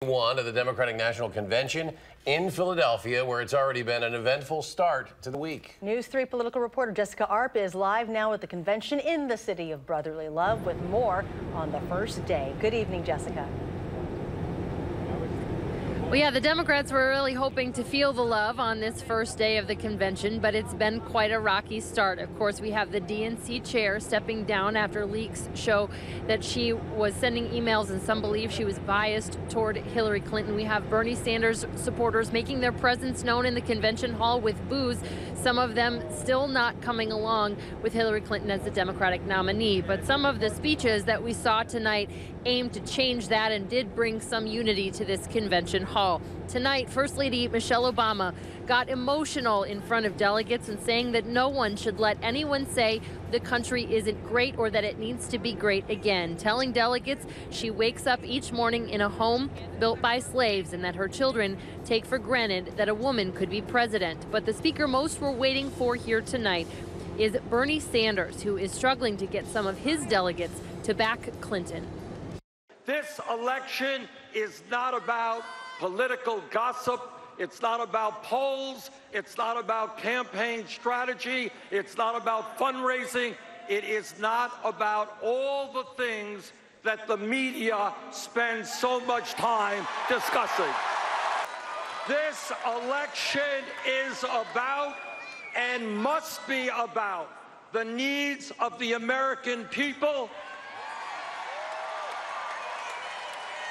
One of the Democratic National Convention in Philadelphia, where it's already been an eventful start to the week. News 3 political reporter Jessica Arp is live now at the convention in the city of brotherly love with more on the first day. Good evening, Jessica. Well, yeah, the Democrats were really hoping to feel the love on this first day of the convention, but it's been quite a rocky start. Of course, we have the DNC chair stepping down after leaks show that she was sending emails and some believe she was biased toward Hillary Clinton. We have Bernie Sanders supporters making their presence known in the convention hall with boos, some of them still not coming along with Hillary Clinton as the Democratic nominee. But some of the speeches that we saw tonight aimed to change that and did bring some unity to this convention hall. Tonight, First Lady Michelle Obama got emotional in front of delegates and saying that no one should let anyone say the country isn't great or that it needs to be great again, telling delegates she wakes up each morning in a home built by slaves and that her children take for granted that a woman could be president. But the speaker most were waiting for here tonight is Bernie Sanders, who is struggling to get some of his delegates to back Clinton. This election is not about political gossip. It's not about polls. It's not about campaign strategy. It's not about fundraising. It is not about all the things that the media spends so much time discussing. This election is about and must be about the needs of the American people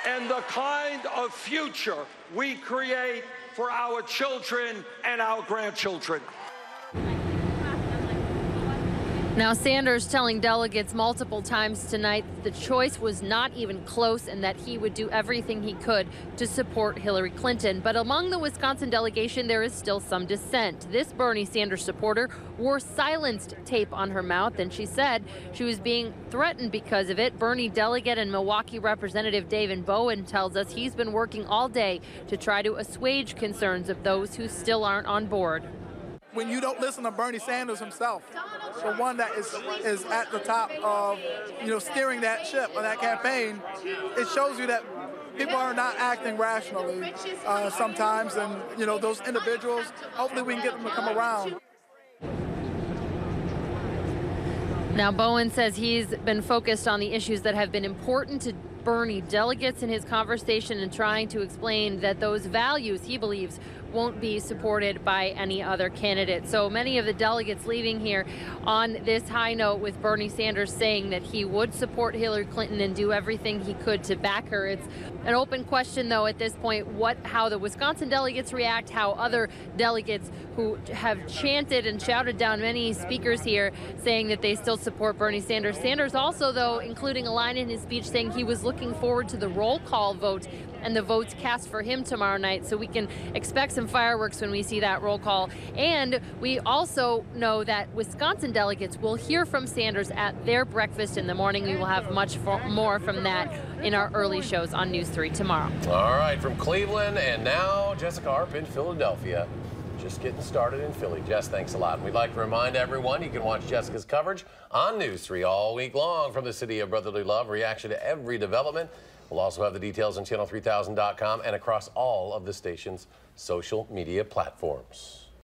and the kind of future we create for our children and our grandchildren. Now, Sanders telling delegates multiple times tonight that the choice was not even close and that he would do everything he could to support Hillary Clinton. But among the Wisconsin delegation, there is still some dissent. This Bernie Sanders supporter wore silenced tape on her mouth, and she said she was being threatened because of it. Bernie delegate and Milwaukee Representative David Bowen tells us he's been working all day to try to assuage concerns of those who still aren't on board. When you don't listen to Bernie Sanders himself, the one that is at the top of, steering that ship on that campaign, it shows you that people are not acting rationally sometimes, and those individuals, hopefully we can get them to come around. Now, Bowen says he's been focused on the issues that have been important to Bernie delegates in his conversation and trying to explain that those values, he believes, won't be supported by any other candidate. So many of the delegates leaving here on this high note with Bernie Sanders saying that he would support Hillary Clinton and do everything he could to back her. It's an open question, though, at this point, how the Wisconsin delegates react, how other delegates who have chanted and shouted down many speakers here saying that they still support Bernie Sanders. Sanders also, though, including a line in his speech saying he was looking forward to the roll call vote and the votes cast for him tomorrow night, so we can expect some fireworks when we see that roll call. And we also know that Wisconsin delegates will hear from Sanders at their breakfast in the morning. We will have much more from that in our early shows on News 3 tomorrow. All right, from Cleveland, and now Jessica Arp in Philadelphia. Just getting started in Philly. Jess, thanks a lot. And we'd like to remind everyone you can watch Jessica's coverage on News 3 all week long from the city of brotherly love, reaction to every development. We'll also have the details on channel3000.com and across all of the station's social media platforms.